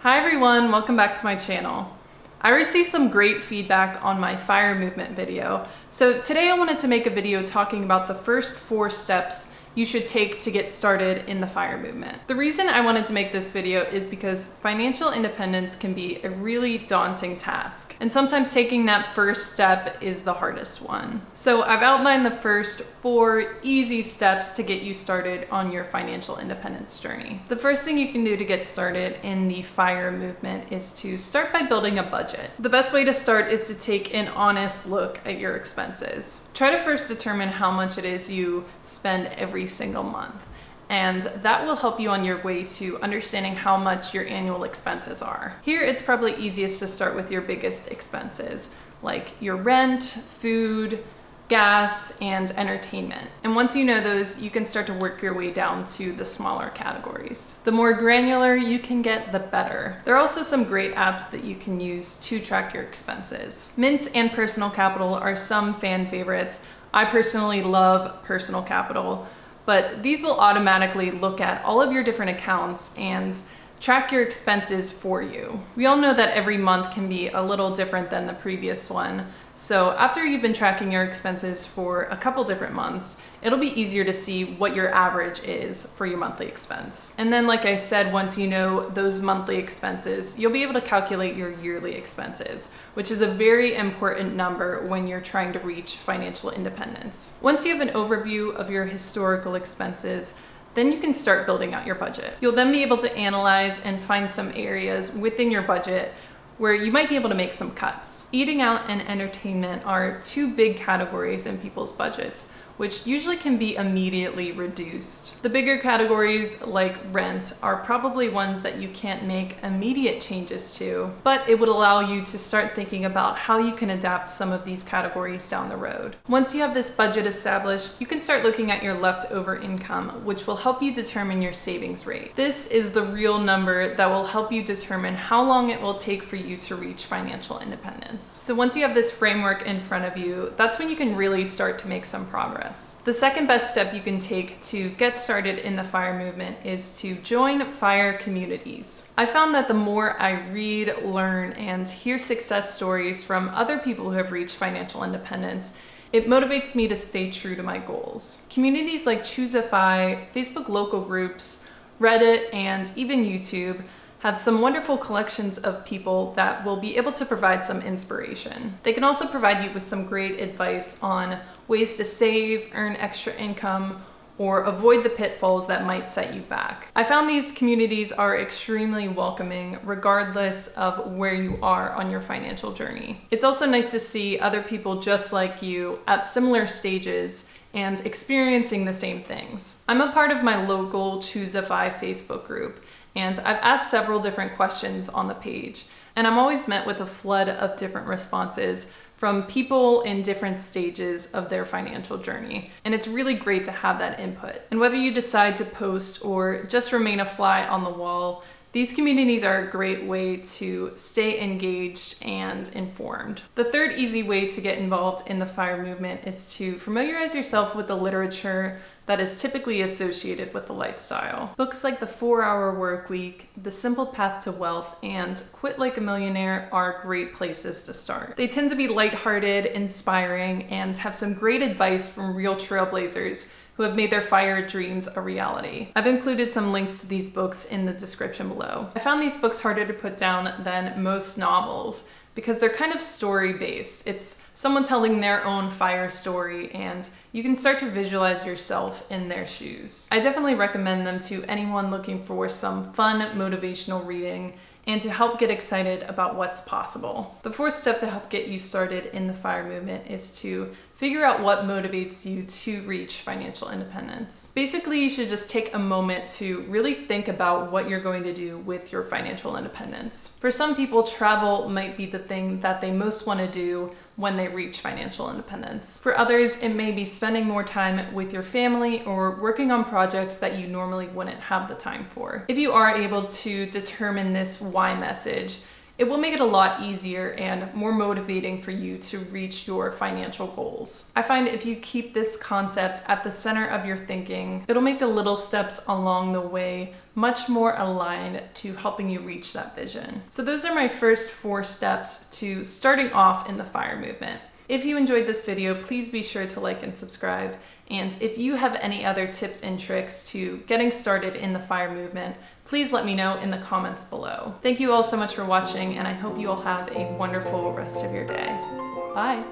Hi everyone, welcome back to my channel. I received some great feedback on my FIRE movement video, so today I wanted to make a video talking about the first 4 steps you should take to get started in the FIRE movement. The reason I wanted to make this video is because financial independence can be a really daunting task, and sometimes taking that first step is the hardest one. So I've outlined the first 4 easy steps to get you started on your financial independence journey. The first thing you can do to get started in the FIRE movement is to start by building a budget. The best way to start is to take an honest look at your expenses. Try to first determine how much it is you spend every single month, and that will help you on your way to understanding how much your annual expenses are. Here it's probably easiest to start with your biggest expenses, like your rent, food, gas, and entertainment. And once you know those, you can start to work your way down to the smaller categories. The more granular you can get, the better. There are also some great apps that you can use to track your expenses. Mint and Personal Capital are some fan favorites. I personally love Personal Capital, but these will automatically look at all of your different accounts and track your expenses for you. We all know that every month can be a little different than the previous one. So after you've been tracking your expenses for a couple different months, it'll be easier to see what your average is for your monthly expense. And then, like I said, once you know those monthly expenses, you'll be able to calculate your yearly expenses, which is a very important number when you're trying to reach financial independence. Once you have an overview of your historical expenses, then you can start building out your budget. You'll then be able to analyze and find some areas within your budget where you might be able to make some cuts. Eating out and entertainment are 2 big categories in people's budgets, which usually can be immediately reduced. The bigger categories, like rent, are probably ones that you can't make immediate changes to, but it would allow you to start thinking about how you can adapt some of these categories down the road. Once you have this budget established, you can start looking at your leftover income, which will help you determine your savings rate. This is the real number that will help you determine how long it will take for you to reach financial independence. So once you have this framework in front of you, that's when you can really start to make some progress. The second best step you can take to get started in the FIRE movement is to join FIRE communities. I found that the more I read, learn, and hear success stories from other people who have reached financial independence, it motivates me to stay true to my goals. Communities like Choosify, Facebook local groups, Reddit, and even YouTube have some wonderful collections of people that will be able to provide some inspiration. They can also provide you with some great advice on ways to save, earn extra income, or avoid the pitfalls that might set you back. I found these communities are extremely welcoming regardless of where you are on your financial journey. It's also nice to see other people just like you at similar stages and experiencing the same things. I'm a part of my local Choosify Facebook group, and I've asked several different questions on the page, and I'm always met with a flood of different responses from people in different stages of their financial journey. And it's really great to have that input. And whether you decide to post or just remain a fly on the wall, these communities are a great way to stay engaged and informed. The third easy way to get involved in the FIRE movement is to familiarize yourself with the literature that is typically associated with the lifestyle. Books like The 4-Hour Workweek, The Simple Path to Wealth, and Quit Like a Millionaire are great places to start. They tend to be lighthearted, inspiring, and have some great advice from real trailblazers who have made their FIRE dreams a reality. I've included some links to these books in the description below. I found these books harder to put down than most novels because they're kind of story-based. It's someone telling their own FIRE story, and you can start to visualize yourself in their shoes. I definitely recommend them to anyone looking for some fun, motivational reading and to help get excited about what's possible. The 4th step to help get you started in the FIRE movement is to figure out what motivates you to reach financial independence. Basically, you should just take a moment to really think about what you're going to do with your financial independence. For some people, travel might be the thing that they most want to do when they reach financial independence. For others, it may be spending more time with your family or working on projects that you normally wouldn't have the time for. If you are able to determine this why message, it will make it a lot easier and more motivating for you to reach your financial goals. I find if you keep this concept at the center of your thinking, it'll make the little steps along the way much more aligned to helping you reach that vision. So those are my first 4 steps to starting off in the fire movement. If you enjoyed this video, please be sure to like and subscribe. And if you have any other tips and tricks to getting started in the fire movement, please let me know in the comments below. Thank you all so much for watching, and I hope you all have a wonderful rest of your day. Bye.